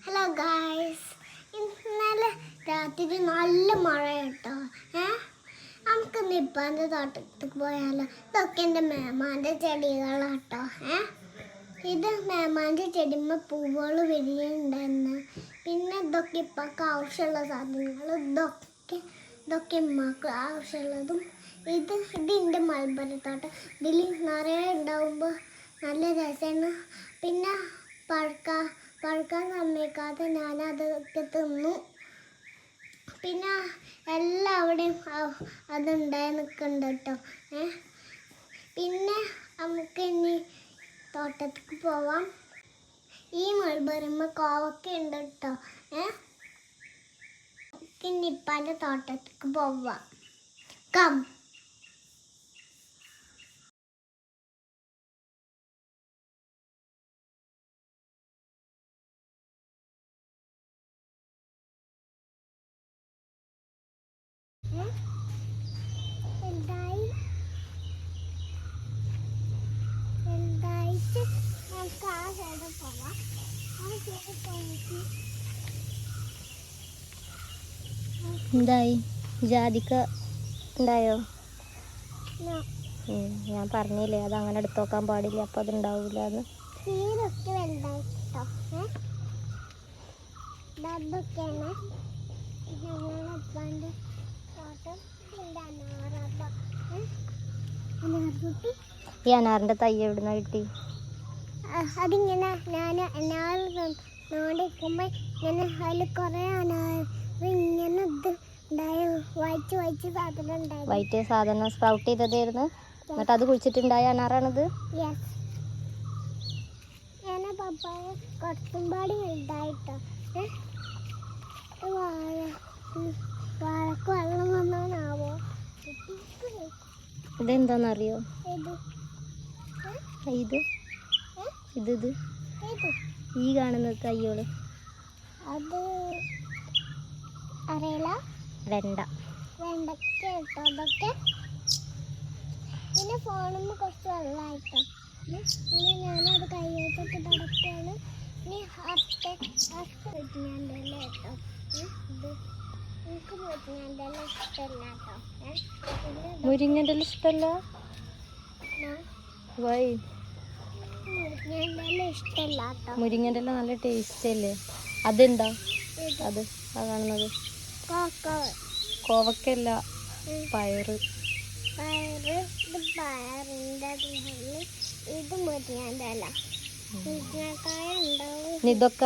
Hello guys, ഇന്നലെ രാത്രി നല്ല മഴ കേട്ടോ. നമുക്ക് നിപ്പാൻ്റെ തോട്ടത്തേക്ക് പോയാലോ. ഇതൊക്കെ എൻ്റെ മേമാൻ്റെ ചെടികളാട്ടോ. ഇത് മേമാൻ്റെ ചെടിമ്മ പൂവുകൾ വിരിയുണ്ടായിരുന്നു. പിന്നെ ഇതൊക്കെ ഇപ്പൊക്കെ ആവശ്യമുള്ള സാധനങ്ങൾ. ഇതൊക്കെ ഉമ്മക്ക് ആവശ്യമുള്ളതും. ഇത് എൻ്റെ മൽബരത്തോട്ടം. ഇതിൽ നിറയെ ഉണ്ടാവുമ്പോൾ നല്ല രസമാണ്. പിന്നെ പഴുക്കാൻ സമ്മതിക്കാതെ ഞാനതൊക്കെ തിന്നു. പിന്നെ എല്ലാവിടെയും അതുണ്ടായി നിൽക്കുന്നുണ്ട് കേട്ടോ. പിന്നെ നമുക്ക് ഇനി തോട്ടത്തേക്ക് പോവാം. ഈ മൾബറിമ്മ കോവക്ക ഉണ്ട് കേട്ടോ. ഇനി ഇപ്പാൻ്റെ തോട്ടത്തേക്ക് പോവാം. കം. എന്തായി? ജാതിക്ക ഉണ്ടായോ? ഞാൻ പറഞ്ഞില്ലേ അത് അങ്ങനെ എടുത്തു നോക്കാൻ പാടില്ല, അപ്പൊ അത് ഉണ്ടാവൂല. അത് ഈ അനാറിന്റെ തൈ എവിടുന്ന കിട്ടി? അതിങ്ങനെ ഞാൻ നോണ്ടിരിക്കുമ്പോ ഇങ്ങനെ അതിൽ കുറെ അനാറ് ഇങ്ങനെ വൈറ്റ് സാധനം സ്പ്രൗട്ട് ചെയ്തതായിരുന്നു. എന്നിട്ട് അത് കുഴിച്ചിട്ടുണ്ടായ അനാറാണിത്. പപ്പായ കുറച്ചുംപാടി വലുതായിട്ടോ. വാഴക്ക് വെള്ളം വന്നാണാവോ? ഇതെന്താന്നറിയോ? ഇത് ഈ കാണുന്ന തയ്യോള് അത് അറിയില്ല. വെണ്ടക്ക കേട്ടോ അതൊക്കെ. പിന്നെ ഫോണിൽ കുറച്ച് വെള്ളമായിട്ടോ. പിന്നെ ഞാനത് കൈ വെച്ചിട്ട് നടക്കുകയാണ്. ഇനി മുരിങ്ങാൻ്റെ കേട്ടോ. ഇത് എനിക്ക് മുരിങ്ങാൻ്റെ ഇഷ്ടമല്ല കേട്ടോ. മുരിങ്ങൻ്റെ ഇഷ്ടമല്ല? വൈ? മുരിങ്ങാൻ്റെ ഇഷ്ടമല്ല കേട്ടോ. മുരിങ്ങൻ്റെ നല്ല ടേസ്റ്റ് അല്ലേ? അതെന്താ അത് കാണുന്നത്? കോവക്കല്ല, പയറ്. ഇത് പയറിൻ്റെ ഇത് മുരിങ്ങാൻ്റെ അല്ല. മുരിങ്ങക്കായ ഉണ്ടാവും. ഇതൊക്കെ